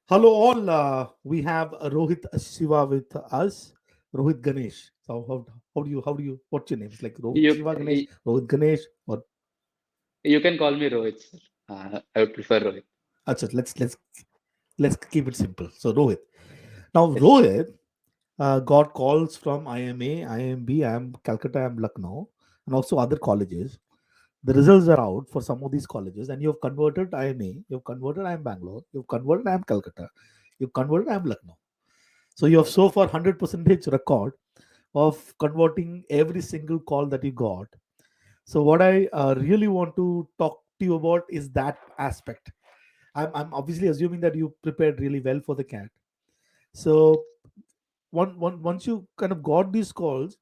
Hello, all. We have Rohith Siva with us. Rohith Ganesh. So how do you? What's your name? It's like Rohith You Siva Ganesh, Rohith Ganesh, or you can call me Rohit, sir. I would prefer Rohit. Achha, let's keep it simple. So Rohith. Now Yes. Rohith got calls from IMA, IMB, IM Calcutta, IM Lucknow, and also other colleges. The results are out for some of these colleges, and you've converted IMA, you've converted IM Bangalore, you've converted IM Calcutta, you've converted IM Lucknow. So you have so far 100% record of converting every single call that you got. So what I really want to talk to you about is that aspect. I'm obviously assuming that you prepared really well for the cat. So once you kind of got these calls,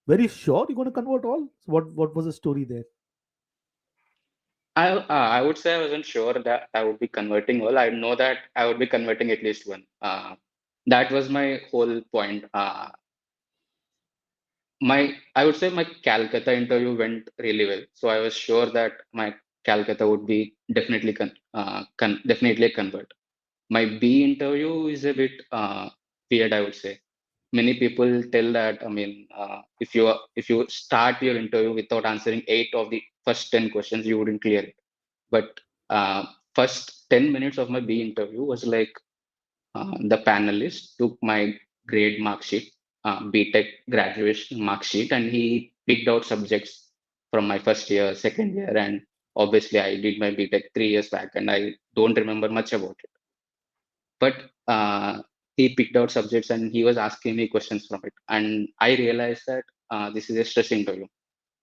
very sure you're going to convert all. So what was the story there? I would say I wasn't sure that I would be converting all. I know that I would be converting at least one. That was my whole point. I would say my Calcutta interview went really well. So I was sure that my Calcutta would be definitely a convert. My B interview is a bit weird, I would say. Many people tell that, I mean, if you start your interview without answering 8 of the first 10 questions, you wouldn't clear it. But first 10 minutes of my B interview was like the panelist took my grade mark sheet, BTech graduation mark sheet, and he picked out subjects from my first year, second year, and obviously I did my BTech 3 years back, and I don't remember much about it. But he picked out subjects and he was asking me questions from it, and I realized that this is a stress interview.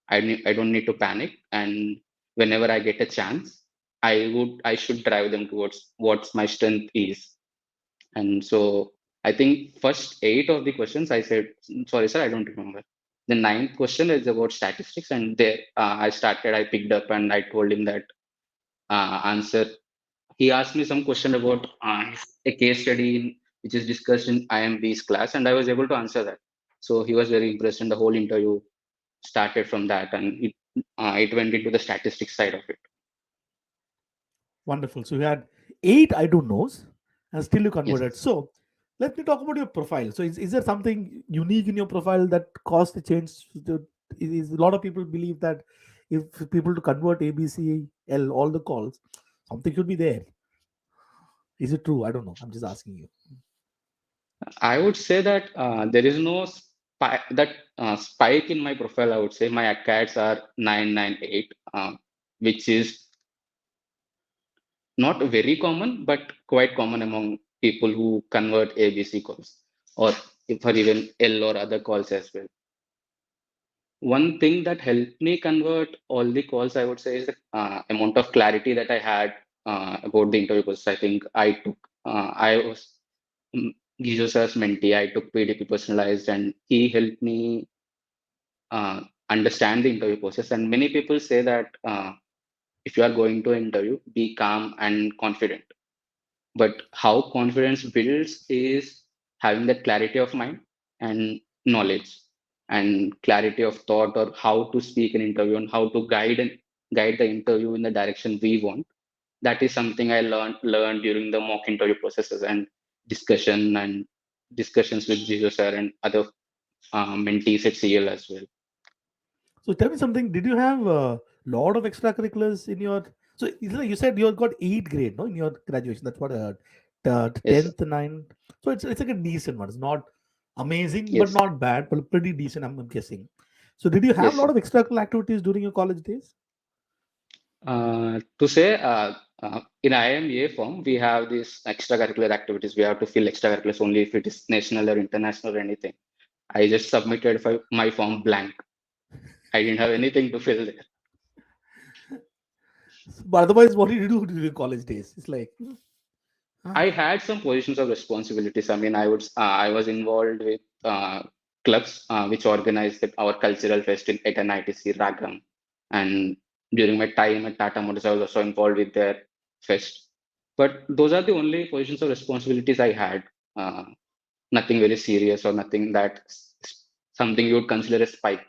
I don't need to panic, and whenever I get a chance, I should drive them towards what my strength is. And so I think first 8 of the questions I said, sorry, sir, I don't remember. The ninth question is about statistics. And there I picked up and I told him that answer. He asked me some question about a case study which is discussed in IMB's class, and I was able to answer that. So he was very impressed, and the whole interview started from that, and it went into the statistics side of it. Wonderful. So you had 8 I don't knows, and still you Yes. converted. So let me talk about your profile. So is there something unique in your profile that caused the change? Is a lot of people believe that if people to convert ABC L all the calls, something should be there. Is it true? I don't know. I'm just asking you. I would say that there is no spike in my profile. I would say my ACADs are 998, which is not very common, but quite common among people who convert ABC calls or for even L or other calls as well. One thing that helped me convert all the calls, I would say, is the amount of clarity that I had about the interview process. I think I was Jesus as mentee. I took PDP personalized, and he helped me understand the interview process. And many people say that if you are going to an interview, be calm and confident. But how confidence builds is having that clarity of mind and knowledge and clarity of thought, or how to speak an interview and how to guide the interview in the direction we want. That is something I learned during the mock interview processes and discussions with Jesus sir and other mentees at CL as well. So tell me something. Did you have a lot of extracurriculars in your? So you said you got 8th grade, no, in your graduation. That's what I heard. Yes, sir. 10th, 9th. So it's like a decent one. It's not amazing, but Yes, not bad, but pretty decent. I'm guessing. So did you have a yes. lot of extracurricular activities during your college days? To say in IMA form, we have these extracurricular activities. We have to fill extracurriculars only if it is national or international or anything. I just submitted my form blank. I didn't have anything to fill there. But otherwise, what did you do during college days? It's like, I ah, had some positions of responsibilities. I mean, I was involved with clubs which organized our cultural fest at NITC Ragam, and during my time at Tata Motors, I was also involved with their fest. But those are the only positions of responsibilities I had. Uh, Nothing very serious or nothing that something you would consider a spike.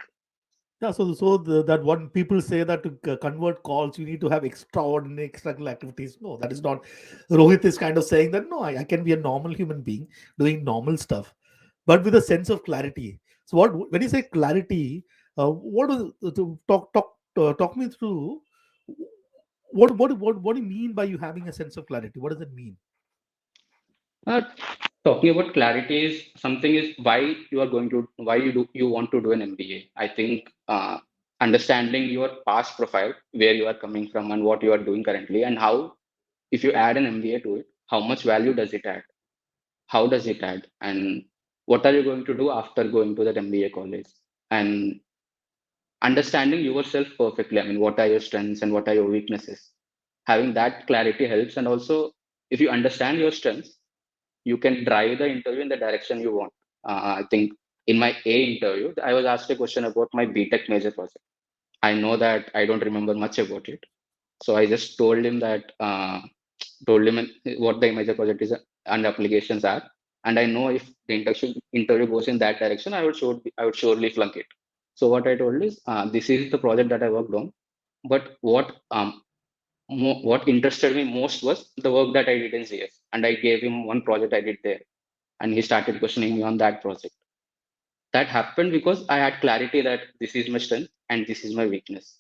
Yeah, that one people say that to convert calls, you need to have extraordinary extracurricular activities. No, that is not. Rohit is kind of saying that no, I can be a normal human being doing normal stuff, but with a sense of clarity. So, what when you say clarity, what is to talk me through? What do you mean by you having a sense of clarity? What does it mean? Uh, Talking about clarity is something is why you want to do an MBA. I think understanding your past profile, where you are coming from and what you are doing currently, and how if you add an MBA to it, how much value does it add? How does it add? And what are you going to do after going to that MBA college? And understanding yourself perfectly. I mean, what are your strengths and what are your weaknesses? Having that clarity helps. And also, if you understand your strengths, you can drive the interview in the direction you want. I think in my A interview, I was asked a question about my BTech major project. I know that I don't remember much about it. So I just told him what the major project is and applications are. And I know if the interview goes in that direction, I would surely flunk it. So what I told is, this is the project that I worked on. But what interested me most was the work that I did in CS. And I gave him one project I did there, and he started questioning me on that project. That happened because I had clarity that this is my strength and this is my weakness.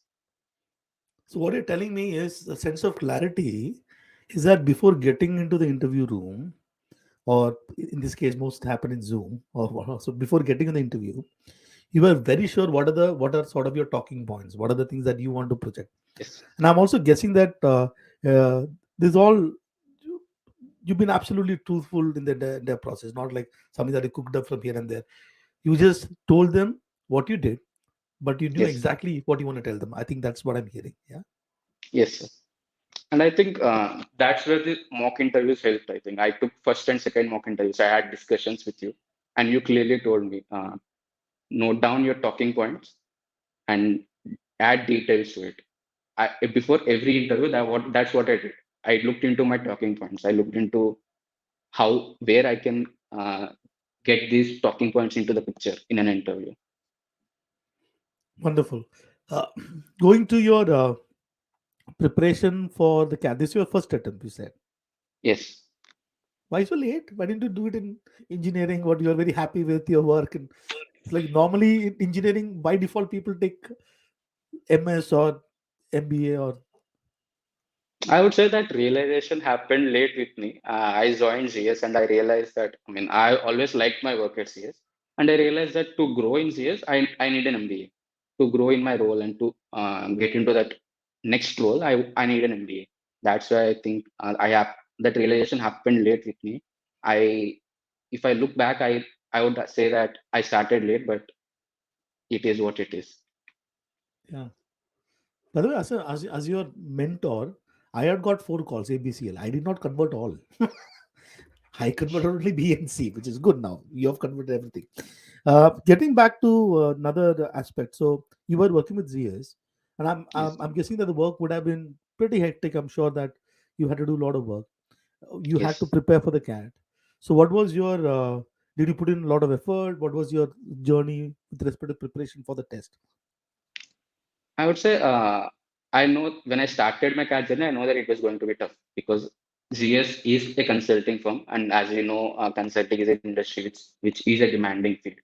So what you're telling me is a sense of clarity is that before getting into the interview room, or in this case, most happen in Zoom, so before getting in the interview, you are very sure what are sort of your talking points, what are the things that you want to project. Yes, And I'm also guessing that this all you've been absolutely truthful in their process, not like something that you cooked up from here and there. You just told them what you did, but you knew yes, exactly what you want to tell them. I think that's what I'm hearing. Yeah. yes, sir. And I think that's where the mock interviews helped. I think I took first and second mock interviews. I had discussions with you, and you clearly told me, note down your talking points and add details to it. Before every interview, that's what I did. I looked into my talking points. I looked into where I can get these talking points into the picture in an interview. Wonderful. Uh, Going to your preparation for the CAT, this is your first attempt, you said. Yes. Why so late? Why didn't you do it in engineering? What you're very happy with your work? And it's like normally in engineering, by default, people take MS or MBA or. I would say that realization happened late with me. I joined CS and I realized that, I mean, I always liked my work at CS. And I realized that to grow in CS, I need an MBA. To grow in my role and to get into that next role, I need an MBA. That's why I think that realization happened late with me. I, if I look back, I would say that I started late, but it is what it is. Yeah. By the way, as your mentor, I had got 4 calls, ABCL. I did not convert all. I converted only B and C, which is good now. You have converted everything. Getting back to another aspect. So you were working with ZS, and Yes. I'm guessing that the work would have been pretty hectic. I'm sure that you had to do a lot of work. You had to Yes. prepare for the CAT. So what was your? Did you put in a lot of effort? What was your journey with respect to preparation for the test? I would say I know when I started my career journey, I know that it was going to be tough because GS is a consulting firm, and as you know, consulting is an industry which is a demanding field.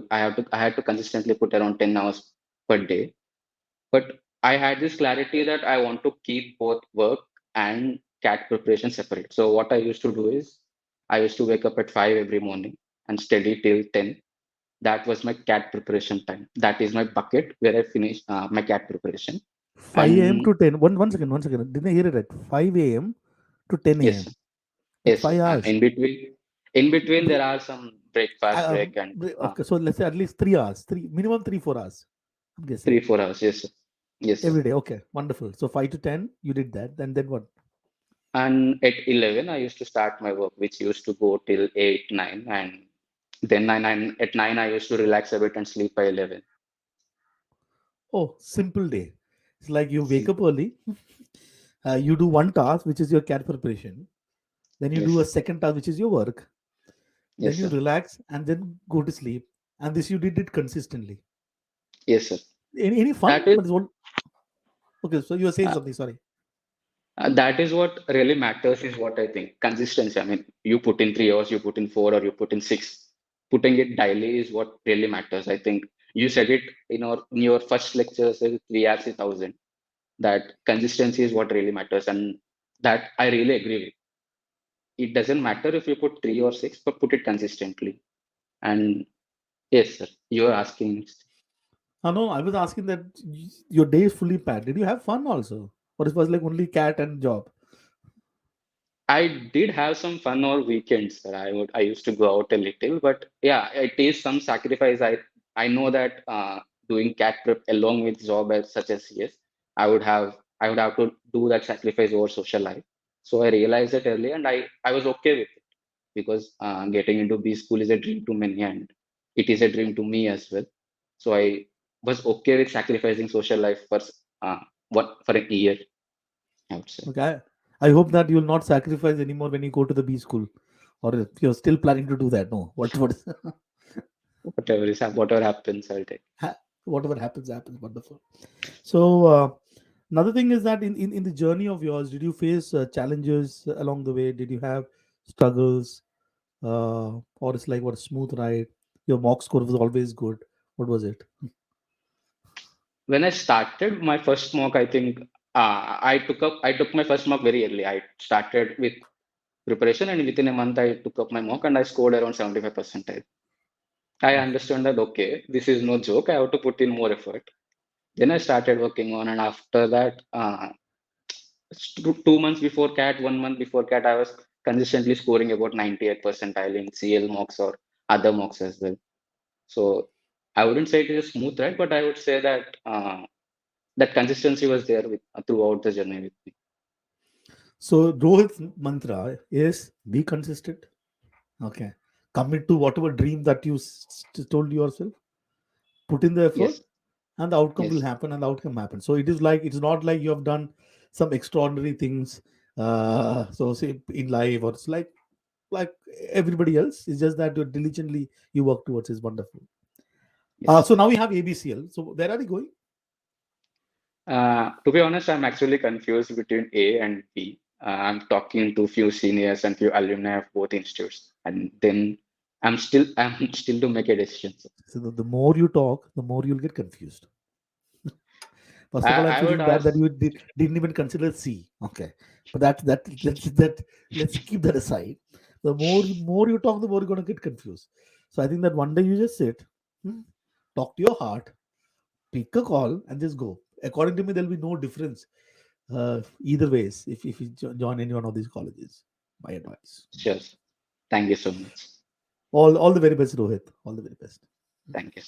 I had to consistently put around 10 hours per day. But I had this clarity that I want to keep both work and CAT preparation separate. So what I used to do is I used to wake up at 5 every morning and study till 10. That was my CAT preparation time. That is my bucket where I finish my CAT preparation. 5 a.m. And to 10. One second. Didn't I hear it right? 5 a.m. to 10 yes, a.m. That's yes. 5 hours. In between there are some breakfast break and Okay, so let's say at least 3 hours, minimum 3 4 hours. I'm guessing 3 4 hours. Yes, sir. Yes, sir. every day. Okay, wonderful. So 5 to 10, you did that. Then what? And at 11, I used to start my work, which used to go till 8 9, and then at 9 I used to relax a bit and sleep by 11. Oh, simple day. It's like you wake Mm. up early. You do one task, which is your CAD preparation. Then you do a Yes, second task, which is your work. Then yes, you sir. relax and then go to sleep. And this you did it consistently. Yes, sir. Any fun? That is But it's what, okay, so you were saying uh, something. Sorry. that is what really matters, is what I think. Consistency. I mean, you put in 3 hours, you put in 4, or you put in 6. Putting it daily is what really matters. I think you said it in your first lecture, said 3 hours is 1,000. That consistency is what really matters, and that I really agree with. It doesn't matter if you put 3 or 6, but put it consistently. And yes, sir, you are asking. No, I was asking that your day is fully packed. Did you have fun also? Or it was like only cat and job? I did have some fun over weekends, sir. I used to go out a little, but yeah, it is some sacrifice. I know that doing cat prep along with job as such as CS, I would have to do that sacrifice over social life. So I realized it early, and I was okay with it, because getting into B school is a dream to many, and it is a dream to me as well. So I was okay with sacrificing social life for uh, for a year, I would say. Okay. I hope that you will not sacrifice anymore when you go to the B school. Or if you're still planning to do that. No. What is Whatever happens, I'll take. whatever happens, happens. Wonderful. So another thing is that in the journey of yours, did you face challenges along the way? Did you have struggles? Or it's like what, a smooth ride? Your mock score was always good. What was it? When I started my first mock, I think I took my first mock very early. I started with preparation, and within a month I took up my mock, and I scored around 75 percentile. I Oh, understand that, okay, this is no joke. I have to put in more effort. Then I started working on, and after that, 2 months before CAT, 1 month before CAT, I was consistently scoring about 98 percentile in CL mocks or other mocks as well. So I wouldn't say it is a smooth ride, but I would say that that consistency was there throughout the journey with me. so Rohit's mantra is be consistent. Okay. Commit to whatever dream that you told yourself. Put in the effort, Yes, and the outcome will yes, happen, and the outcome happens. So it is like, it's not like you have done some extraordinary things. So say in life, or it's like everybody else. It's just that you diligently you work towards is wonderful. yes. So now we have ABCL. So where are we going? To be honest, I'm actually confused between A and B. I'm talking to few seniors and few alumni of both institutes, and then I'm still to make a decision. So the more you talk, the more you'll get confused. First of all, I'm I would feeling bad that ask, you didn't even consider C. Okay, but let's keep that aside. The more you talk, the more you're gonna get confused. So I think that one day you just sit, hmm, talk to your heart, pick a call, and just go. According to me, there'll be no difference either ways if you join any one of these colleges. My advice. sure. Thank you so much. All the very best, Rohit. All the very best. Thank you.